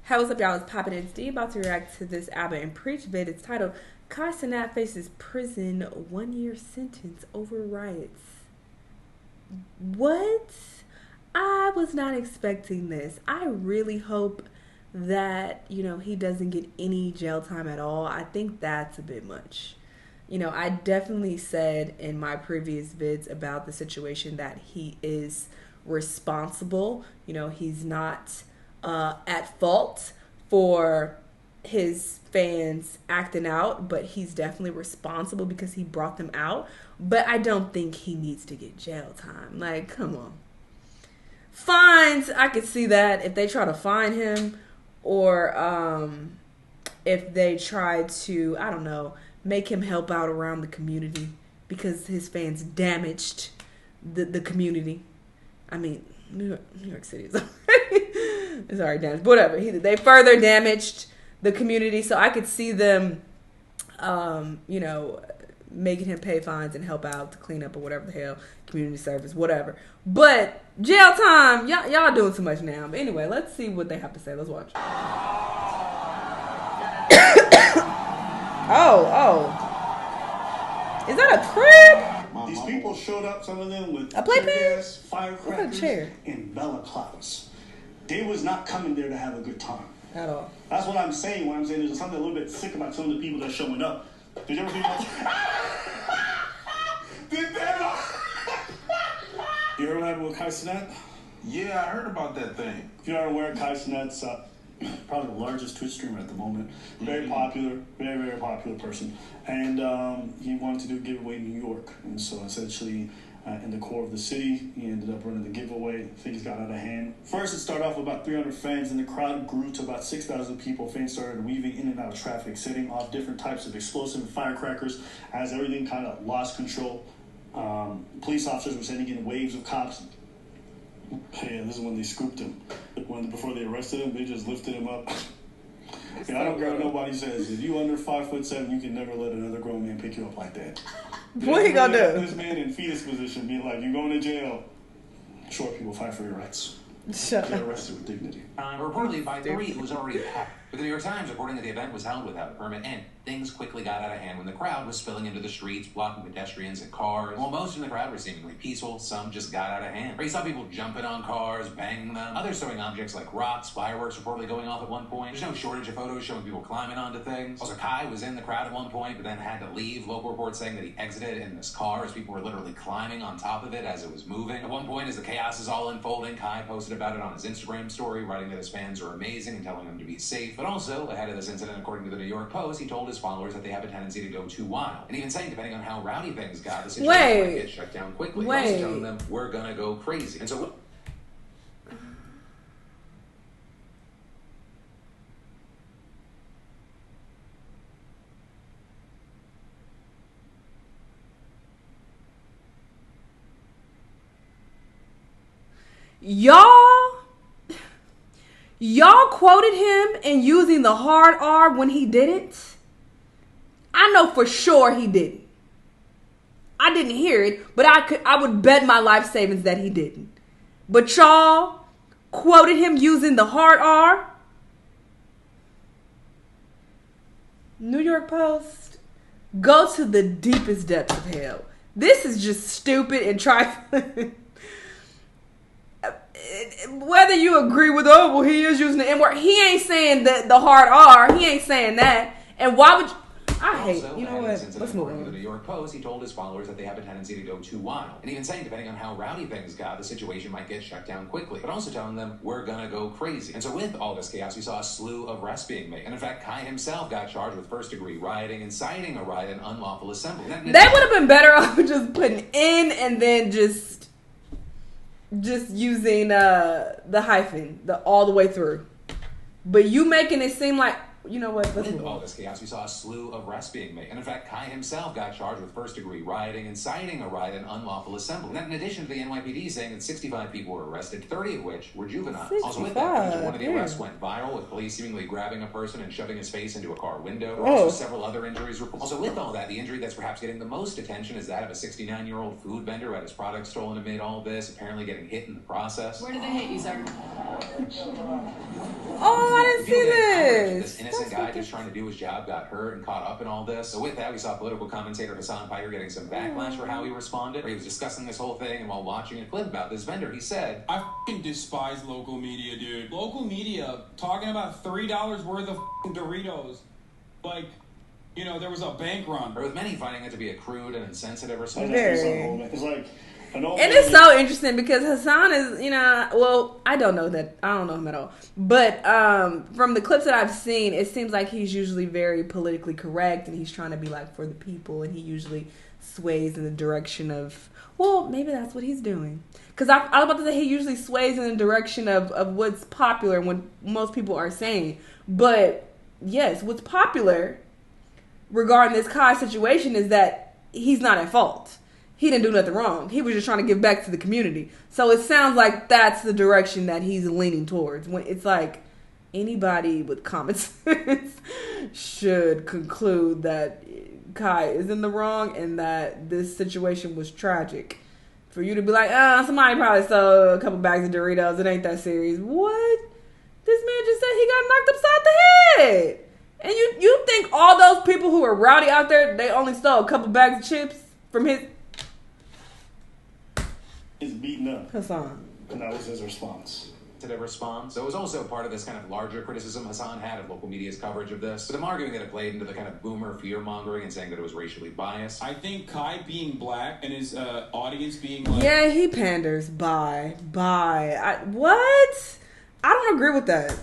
Hey, what's up, y'all? It's Poppin' It's D, about to react to this Abba and Preach vid. It's titled, Kai Cenat faces prison 1-year sentence over riots. What? I was not expecting this. I really hope that, he doesn't get any jail time at all. I think that's a bit much. I definitely said in my previous vids about the situation that he is responsible. He's not at fault for his fans acting out, but he's definitely responsible because he brought them out. But I don't think he needs to get jail time. Like, come on. Fines, I could see that if they try to fine him, or if they try to, I don't know, make him help out around the community because his fans damaged the community. I mean, New York City is already damaged. But whatever. They further damaged the community, so I could see them, making him pay fines and help out to clean up or whatever the hell, community service, whatever. But jail time, y'all doing too much now. But anyway, let's see what they have to say. Let's watch. Oh. Is that a crib? These people showed up, some of them with a playpen, gas, firecrackers, and balaclavas. They was not coming there to have a good time. At all. That's what I'm saying when I'm saying there's something a little bit sick about some of the people that's showing up. Did you ever see that? Did that? You heard what happened with Kai Cenat? Yeah, I heard about that thing. If you're not aware, Kai Cenat's probably the largest Twitch streamer at the moment. Very popular, very, very popular person. And he wanted to do a giveaway in New York. And so essentially, in the core of the city, he ended up running the giveaway. Things got out of hand. First, it started off with about 300 fans, and the crowd grew to about 6,000 people. Fans started weaving in and out of traffic, setting off different types of explosive and firecrackers as everything kind of lost control. Police officers were sending in waves of cops. Hey, this is when they scooped him. Before they arrested him, they just lifted him up. I don't care what nobody says. If you under 5'7", you can never let another grown man pick you up like that. What he gonna do? This man in fetus position being like, you're going to jail. Short people fight for your rights. Shut Get arrested with dignity. Reportedly by 3, it was already packed. With the New York Times reporting that the event was held without a permit, and things quickly got out of hand when the crowd was spilling into the streets, blocking pedestrians and cars. While most in the crowd were seemingly peaceful, some just got out of hand. You saw people jumping on cars, banging them, others throwing objects like rocks, fireworks reportedly going off at one point. There's no shortage of photos showing people climbing onto things. Also, Kai was in the crowd at one point, but then had to leave. Local reports saying that he exited in this car as people were literally climbing on top of it as it was moving. At one point, as the chaos is all unfolding, Kai posted about it on his Instagram story, writing that his fans are amazing and telling them to be safe. But also, ahead of this incident, according to the New York Post, he told his followers that they have a tendency to go too wild. And even saying, depending on how rowdy things got, the situation might get shut down quickly. Also telling them, we're gonna go crazy. And so... Y'all quoted him and using the hard R when he didn't. I know for sure he didn't. I didn't hear it, but I would bet my life savings that he didn't. But y'all quoted him using the hard R. New York Post, go to the deepest depths of hell. This is just stupid and trifling. Whether you agree with, he is using the N-word, he ain't saying the hard R. He ain't saying that. And why would you? I hate, you know what? Let's move on. The New York Post, he told his followers that they have a tendency to go too wild. And even saying, depending on how rowdy things got, the situation might get shut down quickly. But also telling them, we're gonna go crazy. And so with all this chaos, we saw a slew of arrests being made. And in fact, Kai himself got charged with first-degree rioting, inciting a riot, and unlawful assembly. They would have been better off just putting in and then just using the hyphen all the way through. But you making it seem like You know what? Let's move In all on. this chaos, we saw a slew of arrests being made. And in fact, Kai himself got charged with first-degree rioting, inciting a riot, and unlawful assembly. And that in addition to the NYPD saying that 65 people were arrested, 30 of which were juveniles. Also with that, one of the arrests went viral, with police seemingly grabbing a person and shoving his face into a car window. There were also several other injuries reported. Also with all that, the injury that's perhaps getting the most attention is that of a 69-year-old food vendor who had his products stolen amid all this, apparently getting hit in the process. Where did they hit you, sir? Oh, I didn't see this. This innocent guy just trying to do his job got hurt and caught up in all this. So with that, we saw political commentator Hassan Piker getting some backlash for how he responded. He was discussing this whole thing, and while watching a clip about this vendor, he said, I f***ing despise local media, dude. Local media talking about $3 worth of f***ing Doritos. Like, you know, there was a bank run. or with many finding it to be a crude and insensitive response. Very. It's like, I know. And it's so interesting because Hassan is, you know, well, I don't know him at all. But from the clips that I've seen, it seems like he's usually very politically correct and he's trying to be like for the people, and he usually sways in the direction of, well, maybe that's what he's doing. Because I was about to say he usually sways in the direction of what's popular and what most people are saying. But yes, what's popular regarding this Kai situation is that he's not at fault. He didn't do nothing wrong. He was just trying to give back to the community. So it sounds like that's the direction that he's leaning towards. When it's like anybody with common sense should conclude that Kai is in the wrong and that this situation was tragic. For you to be like, somebody probably stole a couple bags of Doritos. It ain't that serious. What? This man just said he got knocked upside the head. And you think all those people who are rowdy out there, they only stole a couple bags of chips from his... Is beaten up. Hassan. And that was his response. To the response. So it was also part of this kind of larger criticism Hassan had of local media's coverage of this, with him arguing that it played into the kind of boomer fear-mongering and saying that it was racially biased. I think Kai being black and his audience being like... Yeah, he panders. Bye. What? I don't agree with that.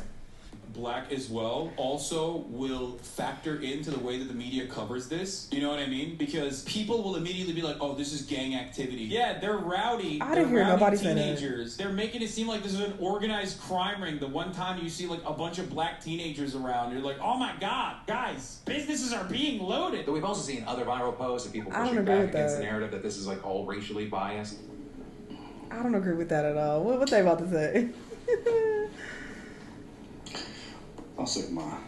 black as well also will factor into the way that the media covers this. You know what I mean? Because people will immediately be like, oh, this is gang activity. Yeah, they're rowdy. I didn't hear nobody say that. Teenagers. They're making it seem like this is an organized crime ring. The one time you see like a bunch of black teenagers around, you're like, oh my God, guys, businesses are being loaded. But we've also seen other viral posts of people pushing back against the narrative that this is like all racially biased. I don't agree with that at all. What they about to say? I'll say my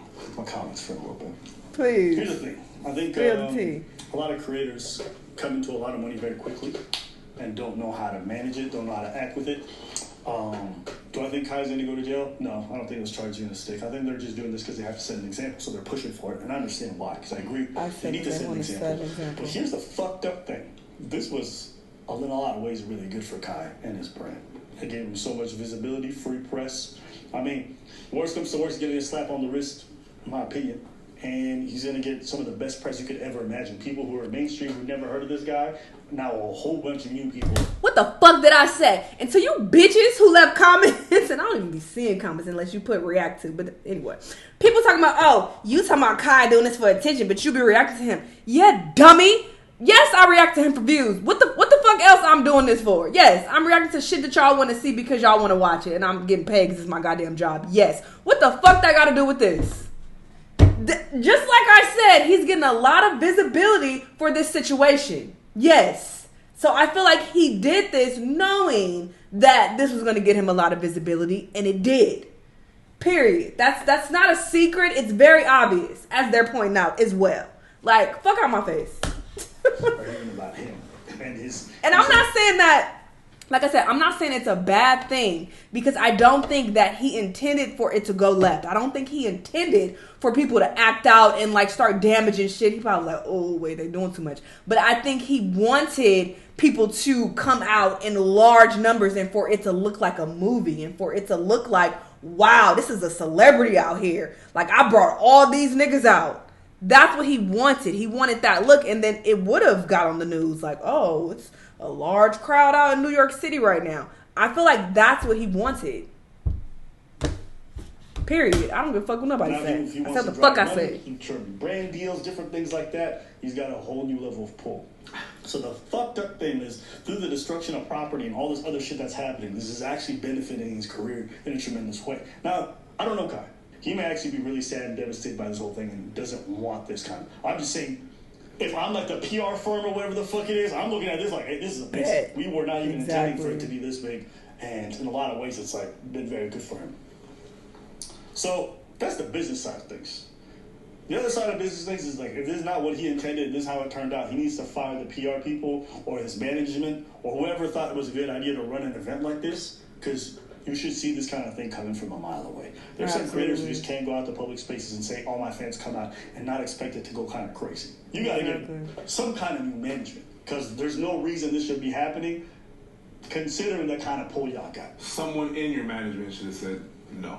comments for a little bit. Please. Here's the thing. I think a lot of creators come into a lot of money very quickly and don't know how to manage it, don't know how to act with it. Do I think Kai's going to go to jail? No, I don't think it was charging a stick. I think they're just doing this because they have to set an example, so they're pushing for it. And I understand why, because I agree. They need to set an example. But here's the fucked up thing. This was, in a lot of ways, really good for Kai and his brand. It gave him so much visibility, free press. I mean, worst comes to worst, getting a slap on the wrist, in my opinion. And he's going to get some of the best press you could ever imagine. People who are mainstream, who've never heard of this guy, now a whole bunch of new people. What the fuck did I say? And to you bitches who left comments, and I don't even be seeing comments unless you put react to, but anyway. People talking about, oh, you talking about Kai doing this for attention, but you be reacting to him. Yeah, dummy. Yes, I react to him for views. What the fuck else I'm doing this for? Yes, I'm reacting to shit that y'all want to see because y'all want to watch it, and I'm getting paid because it's my goddamn job. Yes. What the fuck that got to do with this? Just like I said, he's getting a lot of visibility for this situation. Yes. So I feel like he did this knowing that this was going to get him a lot of visibility, and it did. Period. That's not a secret. It's very obvious, as they're pointing out as well. Like, fuck out my face. About him and I'm not saying that, like I said, I'm not saying it's a bad thing, because I don't think that he intended for it to go left. I don't think he intended for people to act out and like start damaging shit. He probably like, oh wait, they're doing too much. But I think he wanted people to come out in large numbers and for it to look like a movie and for it to look like, wow, this is a celebrity out here. Like, I brought all these niggas out. That's what he wanted. He wanted that look, and then it would have got on the news like, oh, it's a large crowd out in New York City right now. I feel like that's what he wanted. Period. I don't give a fuck what nobody says. I said the fuck I said. Brand deals, different things like that, he's got a whole new level of pull. So the fucked up thing is, through the destruction of property and all this other shit that's happening, this is actually benefiting his career in a tremendous way. Now, I don't know Kai. he may actually be really sad and devastated by this whole thing and doesn't want this kind of. I'm just saying, if I'm like the PR firm or whatever the fuck it is, I'm looking at this like, hey, this is amazing. We were not even intending for it to be this big, and in a lot of ways, it's like been very good for him. So that's the business side of things. The other side of business things is like, if this is not what he intended, this is how it turned out. He needs to fire the PR people or his management or whoever thought it was a good idea to run an event like this, because you should see this kind of thing coming from a mile away. There's some creators who just can't go out to public spaces and say, all my fans come out, and not expect it to go kind of crazy. You got to get some kind of new management, because there's no reason this should be happening, considering the kind of pull y'all got. Someone in your management should have said, no,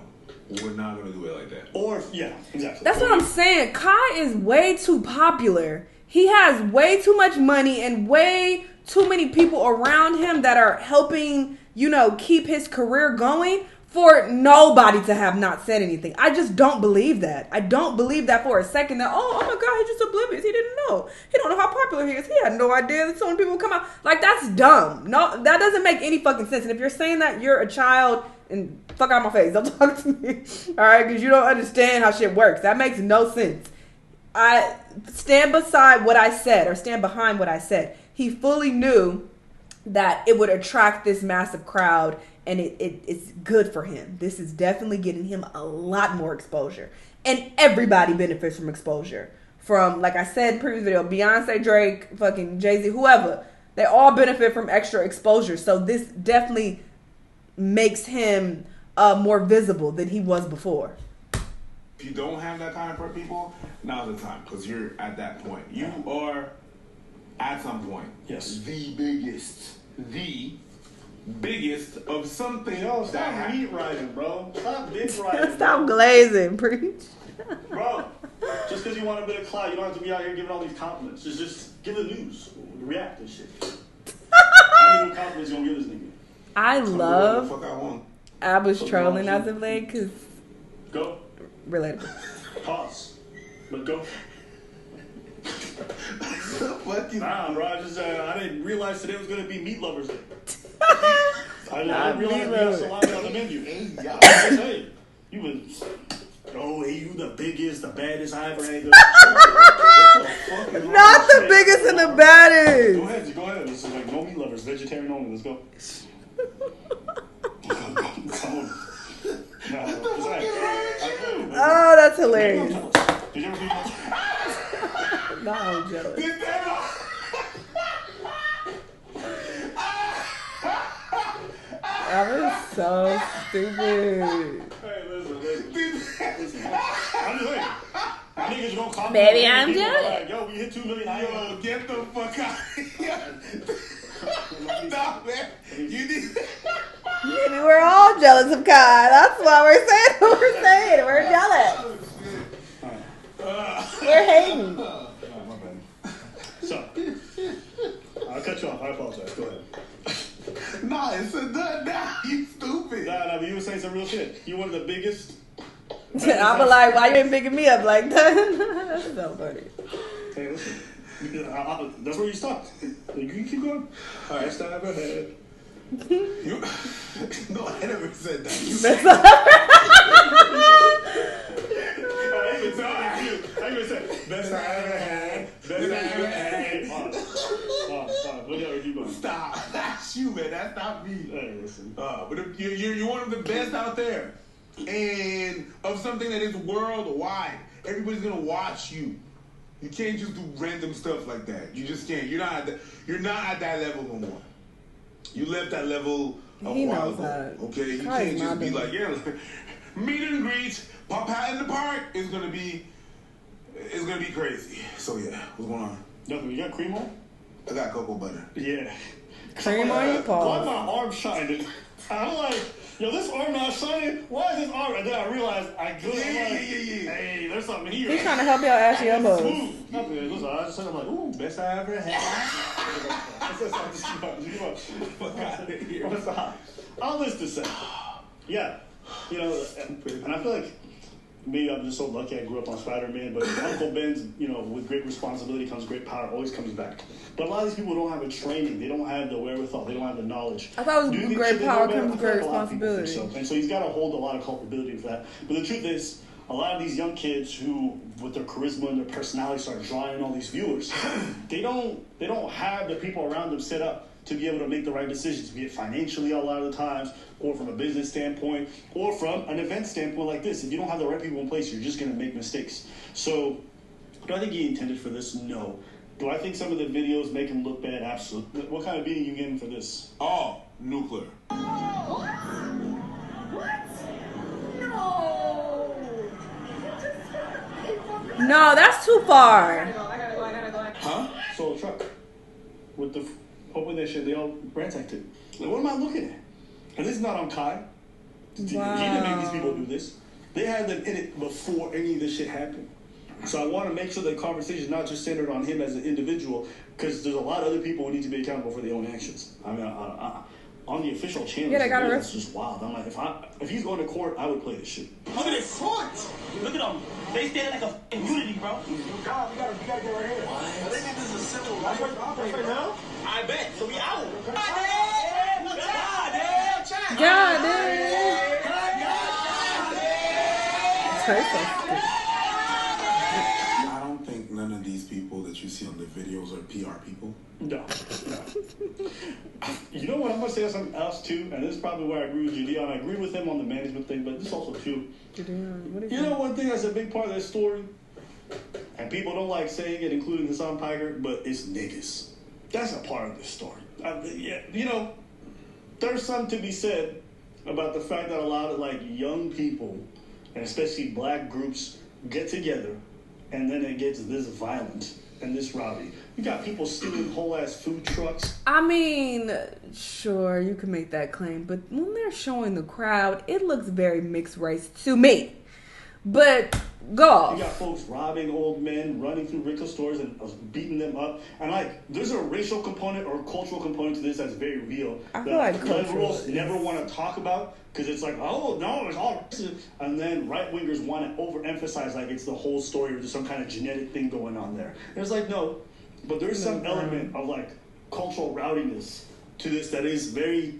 we're not going to do it like that. Or, yeah, exactly. That's what I'm saying. Kai is way too popular. He has way too much money and way too many people around him that are helping, keep his career going for nobody to have not said anything. I just don't believe that. I don't believe that for a second that, oh my God, he's just oblivious. He didn't know. He don't know how popular he is. He had no idea that so many people would come out. Like, that's dumb. No, that doesn't make any fucking sense. And if you're saying that you're a child, and fuck out my face, don't talk to me. All right, because you don't understand how shit works. That makes no sense. I stand beside what I said, or stand behind what I said. He fully knew that it would attract this massive crowd, and it's good for him. This is definitely getting him a lot more exposure. And everybody benefits from exposure. From, like I said in previous video, Beyonce, Drake, fucking Jay-Z, whoever. They all benefit from extra exposure. So this definitely makes him more visible than he was before. If you don't have that kind of people, now's the time, because you're at that point. You are, at some point, the biggest of something. Yo, stop meat riding, bro. Stop dick riding. Stop glazing, preach. Bro, just because you want a bit of clout, you don't have to be out here giving all these compliments. Just give the news. React to shit. How many new compliments you gonna give this nigga? I love Abba's trolling as of late, because... Go. Relatable. Pause. But go. Nah, bro, I didn't realize today was going to be Meat Lovers Day. I didn't realize we have salami on the menu. Hey, you was... Oh, hey, you the biggest, the baddest I ever had. Not the biggest and the baddest. Go ahead. This is like no Meat Lovers, vegetarian only. Let's go. Come on. Oh, that's hilarious. Did you ever see that? No, I'm jealous. That was so stupid. Hey, listen. I'm just saying. My niggas gonna call Baby, I'm jealous. Like, yo, we hit 2 million. Yo, get the fuck out of here. Stop, man. You need... Maybe we're all jealous of Kai. That's why we're saying what we're saying. We're jealous. We're hating. My bad. So, I'll cut you off. I apologize. Go ahead. Nah, it's a done now. You stupid. Nah, but you were saying some real shit. You one of the biggest. I'm like, why you ain't picking me up like that? That's so funny. Hey, listen. That's where you stopped. You can keep going. All right, best I ever had. No, I never said that. I even said best I ever had. Best I ever had. Stop. Look at you going. Stop. That's you, man. That's not me. Hey, listen. But if you're one of the best out there, and of something that is worldwide. Everybody's gonna watch you. You can't just do random stuff like that. You just can't. You're not at that level no more. You left that level a while ago. Okay, you can't just be like, yeah, meet and greet, pop out in the park is gonna be crazy. So yeah, what's going on? Nothing. You got cream on? I got cocoa butter. Yeah. Cream on your paw. Why my arm shining? I'm like, yo, this arm not shining. Why is this arm? And then I realized I good. Yeah. Hey, there's something here. He's trying to help y'all ashy elbows. Nothing. Listen, I just said, I'm like, ooh, best I ever had. Fuck out of here. All this to say, yeah, and I feel like maybe I'm just so lucky I grew up on Spider-Man, but Uncle Ben's, with great responsibility comes great power, always comes back. But a lot of these people don't have a training, they don't have the wherewithal, they don't have the knowledge. I thought it was great power comes great responsibility. So. And so he's got to hold a lot of culpability for that. But the truth is, a lot of these young kids who, with their charisma and their personality, start drawing in all these viewers. They don't have the people around them set up to be able to make the right decisions, be it financially a lot of the times, or from a business standpoint, or from an event standpoint like this. If you don't have the right people in place, you're just going to make mistakes. So, do I think he intended for this? No. Do I think some of the videos make him look bad? Absolutely. What kind of beating you getting for this? Oh, nuclear. What? No. No, that's too far. I gotta go. Huh? So a truck with the open that shit, they all ransacked it. Like, what am I looking at? And this is not on Kai. He didn't make these people do this. They had them in it before any of this shit happened. So I want to make sure the conversation is not just centered on him as an individual, because there's a lot of other people who need to be accountable for their own actions. I mean, on the official channel, Yeah, they got it's just wild. I'm like, if he's going to court, I would play this shit. Look at this court. Look at them. They stand like a unity, bro. You gotta get right here. I think this is a civil right now. I bet. So we out. God damn. I don't think none of these people that you see on the videos are PR people. No. You know what? I'm gonna say something else too, and this is probably where I agree with Gideon. I agree with him on the management thing, but this also too. You know one thing that's a big part of this story, and people don't like saying it, including Hassan Piker, but it's niggas. That's a part of this story. Yeah, you know, there's something to be said about the fact that a lot of like young people, and especially black groups, get together, and then it gets this violent and this rowdy. You got people stealing whole ass food trucks. I mean, sure, you can make that claim, but when they're showing the crowd, it looks very mixed race to me. But go off. You got folks robbing old men, running through liquor stores and beating them up. And like, there's a racial component or cultural component to this that's very real. I feel like liberals never want to talk about, because it's like, oh no, it's all racist. And then right wingers want to overemphasize like it's the whole story or there's some kind of genetic thing going on there. And it's like, no, but there's some element of like cultural rowdiness to this that is very,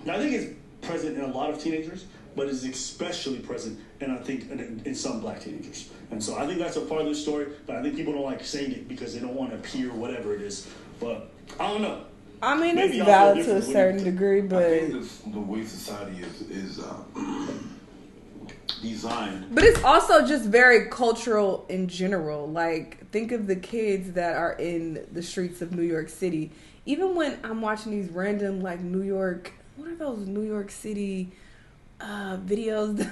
I think it's present in a lot of teenagers, but is especially present, and I think in some black teenagers. And so I think that's a part of the story, but I think people don't like saying it because they don't want to appear whatever it is. But I don't know. I mean, Maybe it's I'll feel valid to a different certain when you- degree, I but think the way society is designed. but it's also just very cultural in general. Like, think of the kids that are in the streets of New York City. Even when I'm watching these random like New York, what are those New York City videos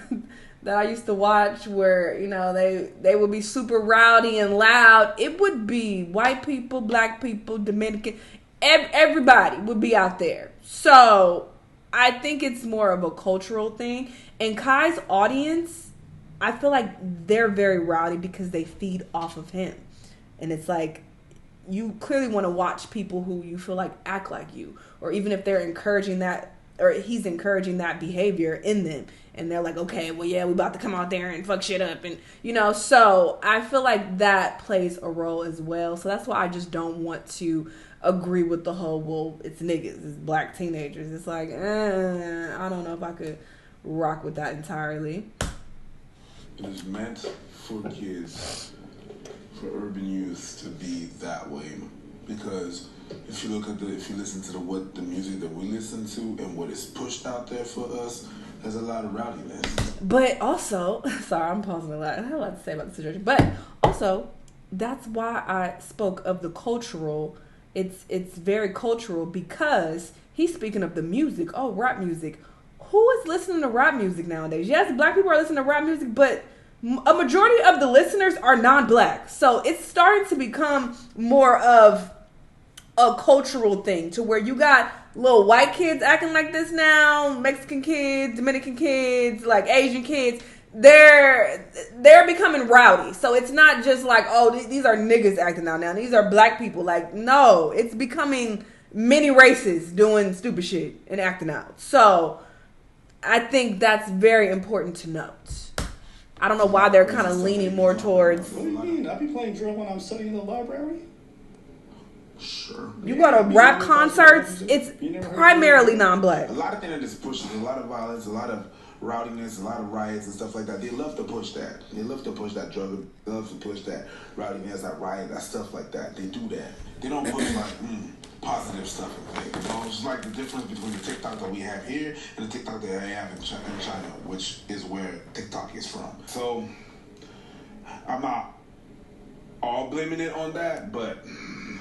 that I used to watch where, you know, they would be super rowdy and loud. It would be white people, black people, Dominican, everybody would be out there. So I think it's more of a cultural thing. And Kai's audience, I feel like they're very rowdy because they feed off of him. And it's like, you clearly want to watch people who you feel like act like you, or even if they're encouraging that, or he's encouraging that behavior in them, and they're like, okay, well, yeah, we about to come out there and fuck shit up, and you know, so I feel like that plays a role as well. So that's why I just don't want to agree with the whole, well, it's niggas, it's black teenagers. It's like, I don't know if I could rock with that entirely. It is meant for kids, for urban youth to be that way, because if you listen to what the music that we listen to and what is pushed out there for us, there's a lot of rowdiness. But also, sorry, I'm pausing a lot. I have a lot to say about the situation. But also, that's why I spoke of the cultural. It's very cultural because he's speaking of the music. Oh, rap music. Who is listening to rap music nowadays? Yes, black people are listening to rap music, but a majority of the listeners are non-black. So it's starting to become more of a cultural thing to where you got little white kids acting like this now, Mexican kids, Dominican kids, like Asian kids. They're becoming rowdy. So it's not just like, oh, these are niggas acting out now. These are black people. Like, no, it's becoming many races doing stupid shit and acting out. So I think that's very important to note. I don't know why they're kind of leaning more towards. What do you mean? I be playing drill when I'm studying in the library. Sure. You go to rap concerts, it's primarily non-black. A lot of things that is pushed, a lot of violence, a lot of rowdiness, a lot of riots and stuff like that. They love to push that. They love to push that drug. They love to push that rowdiness, that riot, that stuff like that. They do that. They don't push like positive stuff. You know, it's like the difference between the TikTok that we have here and the TikTok that I have in China, which is where TikTok is from. So I'm not all blaming it on that, but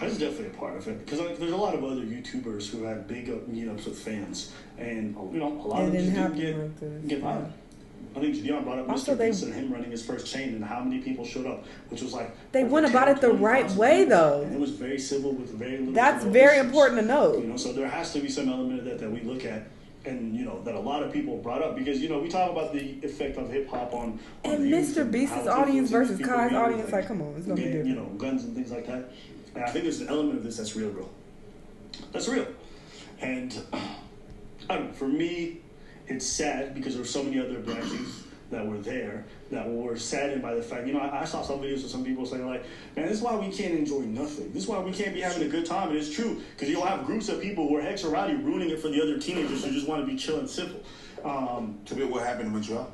that's definitely a part of it, because like, there's a lot of other YouTubers who had big meetups with fans, and you know, a lot of them just didn't get violent. I think Gideon brought up Mr. Beast and him running his first chain and how many people showed up, which was like they went about it the right way though. And it was very civil with very little. That's very important to know. You know, so there has to be some element of that we look at, and you know that a lot of people brought up, because you know we talk about the effect of hip hop on and Mr. Beast's audience versus Kai's audience. Like, come on, it's gonna be different. You know, guns and things like that. And I think there's an element of this that's real. That's real. And I don't know, for me, it's sad because there were so many other black youth that were there that were saddened by the fact, you know, I saw some videos of some people saying like, man, this is why we can't enjoy nothing. This is why we can't be having a good time. And it's true, because you'll have groups of people who are extra rowdy ruining it for the other teenagers who just want to be chill and simple. To be what happened in Montreal.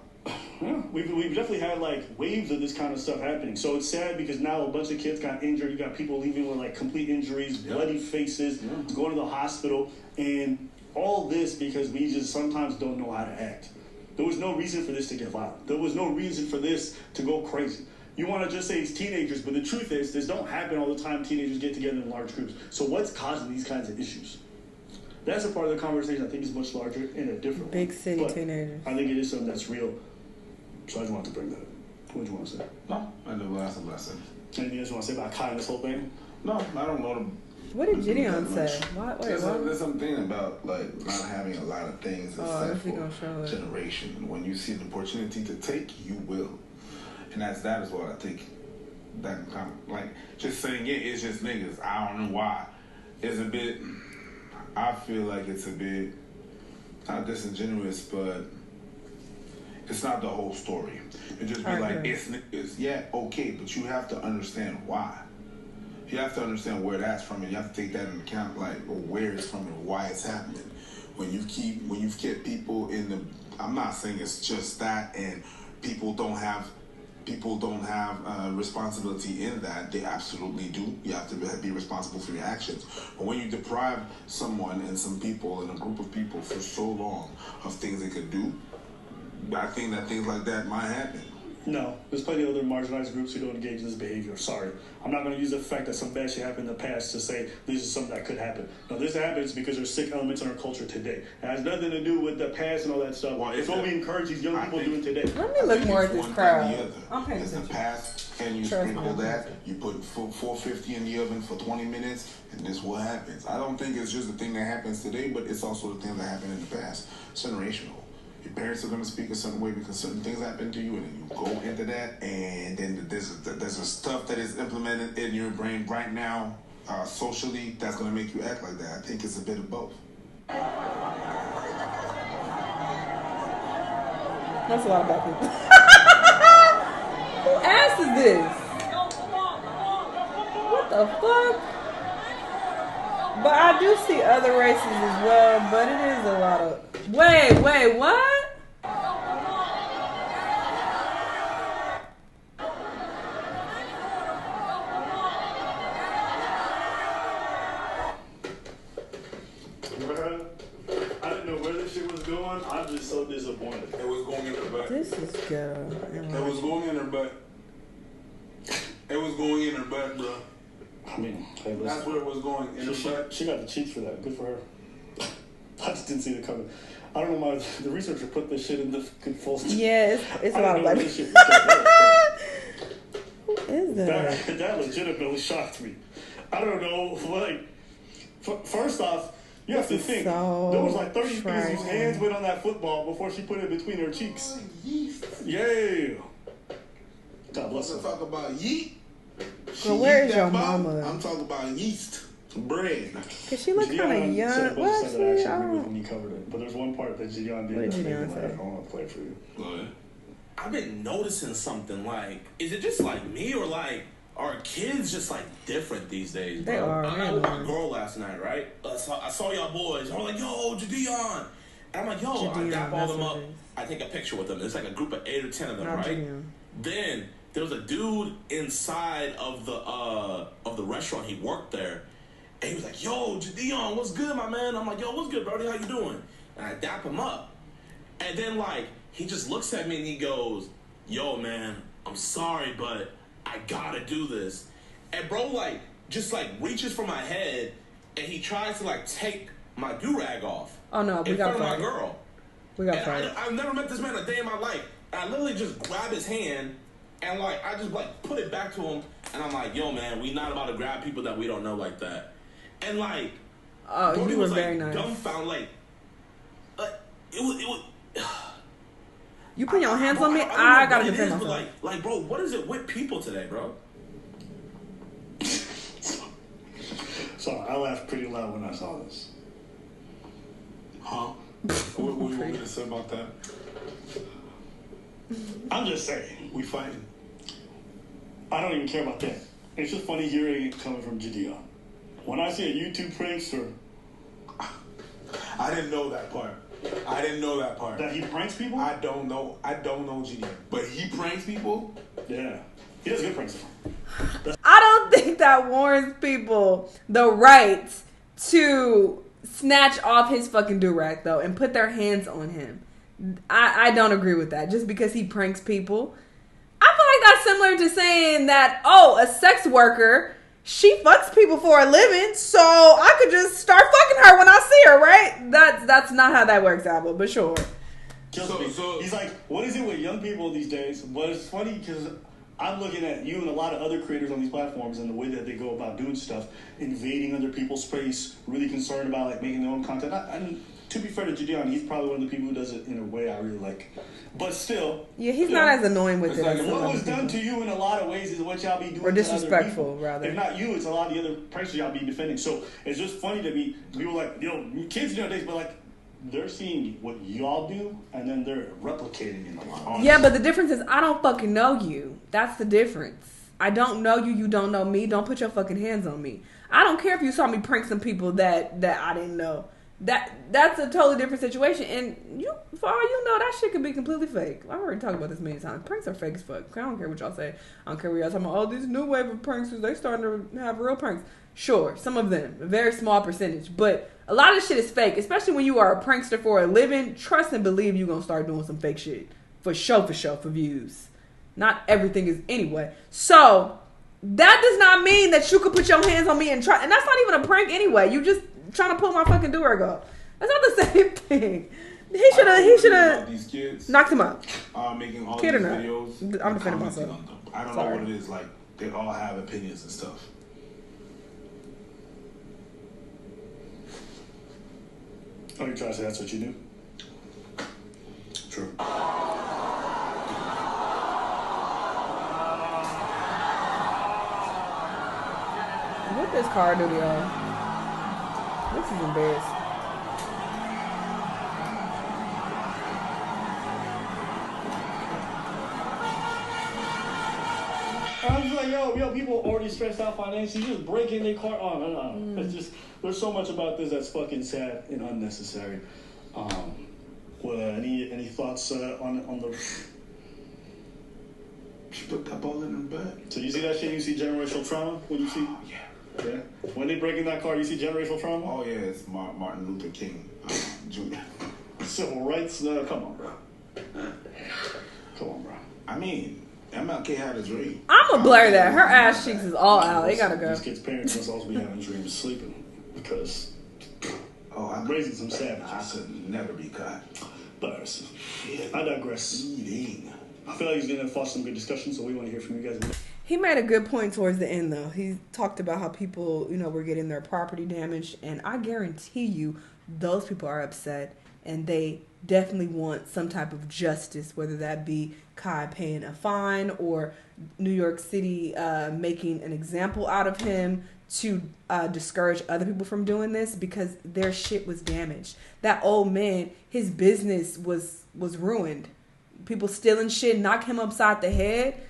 Yeah, we've definitely had like waves of this kind of stuff happening. So it's sad because now a bunch of kids got injured. You got people leaving with like complete injuries, bloody faces, going to the hospital, and all this because we just sometimes don't know how to act. There was no reason for this to get violent. There was no reason for this to go crazy. You want to just say it's teenagers, but the truth is this don't happen all the time. Teenagers get together in large groups. So what's causing these kinds of issues? That's a part of the conversation I think is much larger and a different big city but teenagers. I think it is something that's real. So I just wanted to bring that up. What do you want to say? No, I know that's a blessing. Anything else you want to say about Kai and this whole thing? No, I don't know. What did Gideon say? There's something about like not having a lot of things except for generation. And when you see an opportunity to take, you will. And that is what I think. That kind of, like just saying it's just niggas. I don't know why. It's a bit. I feel like it's a bit not disingenuous, but it's not the whole story. It just be like it's niggas. Yeah, okay, but you have to understand why. You have to understand where that's from, and you have to take that into account, like where it's from and why it's happening. When you've kept people in the, I'm not saying it's just that, and people don't have responsibility in that. They absolutely do. You have to be responsible for your actions. But when you deprive someone and some people and a group of people for so long of things they could do, I think that things like that might happen. No, there's plenty of other marginalized groups who don't engage in this behavior. Sorry. I'm not going to use the fact that some bad shit happened in the past to say this is something that could happen. No, this happens because there's sick elements in our culture today. It has nothing to do with the past and all that stuff. Well, it's what we encourage these young people doing today. Let me look more at this crowd. It's the past, and you sprinkle that, you put 450 in the oven for 20 minutes, and this is what happens. I don't think it's just the thing that happens today, but it's also the thing that happened in the past. It's generational. Your parents are going to speak a certain way because certain things happen to you, and then you go into that, and then there's a stuff that is implemented in your brain right now, socially, that's going to make you act like that. I think it's a bit of both. That's a lot of black people. Who ass is this? What the fuck? But I do see other races as well, but it is a lot of... Wait, what? I didn't know where this shit was going. I'm just so disappointed. It was going in her butt. This is ghetto. It was going in her butt. It was going in her butt, bro. I mean, hey, that's where it was going in her butt. She got the cheeks for that. Good for her. I just didn't see it coming. I don't know, the researcher put this shit in the good full. Yeah, it's a lot of black people. Who is that? That legitimately shocked me. I don't know, like, first off, you have to think, so there was like 30 fingers whose hands went on that football before she put it between her cheeks. Yeah. God bless her. Talk about yeet. Girl, where is your mama? I'm talking about yeast. Bread. Cause she look kind of young. What? I when you covered it, but there's one part that Gideon did. What did Gideon say? I want to play it for you. Go ahead. I've been noticing something. Like, is it just like me, or like are kids just like different these days? Bro? They are. I was with my girl last night, right? I saw y'all boys. I was like, "Yo, Gideon," And I'm like, yo, I Jadea, dap all that's them what up. it is. I take a picture with them. It's like a group of 8 or 10 of them, Not right? Jadea. Then there was a dude inside of the restaurant. He worked there, and he was like, "Yo, Jadeon, what's good, my man?" I'm like, "Yo, what's good, Brody? How you doing?" And I dap him up, and then like he just looks at me and he goes, "Yo, man, I'm sorry, but I gotta do this." And bro, like, just like reaches for my head, and he tries to like take my do-rag off. Oh no, we in got front of fired. my girl. We got And fired. I've never met this man a day in my life. And I literally just grab his hand and like I just like put it back to him, and I'm like, "Yo, man, we not about to grab people that we don't know like that." And like, Oh, Brody you were was like very nice. dumbfounded, like it was. You put your hands on me, don't know I what gotta it defend is, but, myself. like, bro, what is it with people today, bro? So I laughed pretty loud when I saw this. Huh? What you want me to say about that? I'm just saying. We fighting. I don't even care about that. It's just funny hearing it coming from Jadea. When I see a YouTube prankster I didn't know that part. that he pranks people, I don't know GD. But he pranks people? yeah, he does good pranks. I don't think that warrants people the right to snatch off his fucking do-rag though and put their hands on him. I don't agree with that just because he pranks people. I feel like that's similar to saying that, oh, a sex worker, she fucks people for a living, so I could just start fucking her when I see her, right? That's not how that works, Apple, but sure. So- He's like, what is it with young people these days? But it's funny because I'm looking at you and a lot of other creators on these platforms and the way that they go about doing stuff, invading other people's space, really concerned about like making their own content. And to be fair to Gideon, he's probably one of the people who does it in a way I really like. But still, Yeah, he's you not know, as annoying with it's it like as some what other was done people. to you in a lot of ways is what y'all be doing Or to other disrespectful, people. rather. If not you, it's a lot of the other pranksters y'all be defending. So it's just funny to be people like, you know, kids nowadays, but like they're seeing what y'all do and then they're replicating it a lot. Yeah, but the difference is I don't fucking know you. That's the difference. I don't know you. You don't know me. Don't put your fucking hands on me. I don't care if you saw me prank some people that I didn't know. That's a totally different situation. And you, for all you know, that shit could be completely fake. I've already talked about this many times. Pranks are fake as fuck. I don't care what y'all say. I don't care what y'all talking about. Oh, these new wave of pranksters, they starting to have real pranks. Sure, some of them, a very small percentage, but a lot of shit is fake. Especially when you are a prankster for a living. Trust and believe you're gonna start doing some fake shit for for views. Not everything is anyway. So that does not mean that you could put your hands on me and try. And that's not even a prank anyway. You just trying to pull my fucking do-rag off. That's not the same thing. He should have these kids knocked him out. making all Kid these or not? videos. I'm and defending commenting myself. on them. I don't Sorry. know what it is. Like they all have opinions and stuff. Oh, you're trying to say that's what you do? True. What this car do to y'all? This is embarrassing. I was like, yo, people already stressed out financially. Just breaking their car. Oh, no. It's just, there's so much about this that's fucking sad and unnecessary. Well, any thoughts on the? She put that ball in her back. So you see that shit? You see generational trauma when you see? Oh, yeah. Yeah. When they break in that car, you see generational trauma. Oh yeah, it's Martin Luther King Jr. Civil rights. Come on, bro. Come on, bro. I mean, MLK had a dream. I'ma blur that. Her ass cheeks is all out. They gotta go. These kids' parents must also be having dreams of sleeping because I'm raising some savages. I could never be caught. But I digress. Eating. I feel like he's going to foster some good discussion, so we want to hear from you guys. He made a good point towards the end, though. He talked about how people, were getting their property damaged, and I guarantee you those people are upset, and they definitely want some type of justice, whether that be Kai paying a fine or New York City making an example out of him to discourage other people from doing this because their shit was damaged. That old man, his business was ruined. People stealing shit, knock him upside the head.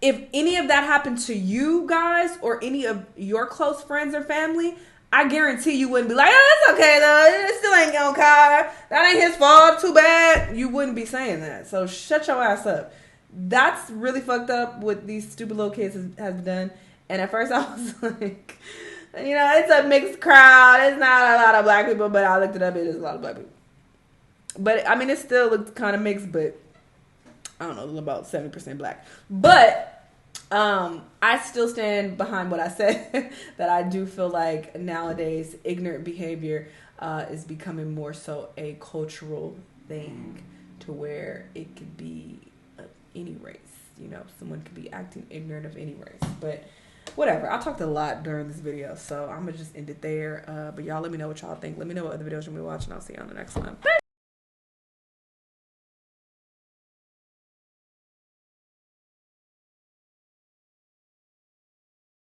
If any of that happened to you guys or any of your close friends or family, I guarantee you wouldn't be like, oh, it's okay though. It still ain't on Kai. That ain't his fault. Too bad. You wouldn't be saying that. So shut your ass up. That's really fucked up what these stupid little kids have done. And at first I was like, you know, it's a mixed crowd. It's not a lot of black people, but I looked it up. It is a lot of black people. But I mean, it still looks kind of mixed, but I don't know, about 70% black. But I still stand behind what I said, that I do feel like nowadays ignorant behavior is becoming more so a cultural thing, to where it could be of any race. You know, someone could be acting ignorant of any race. But whatever. I talked a lot during this video, so I'm going to just end it there. But y'all let me know what y'all think. Let me know what other videos you're going to be watching. I'll see you on the next one.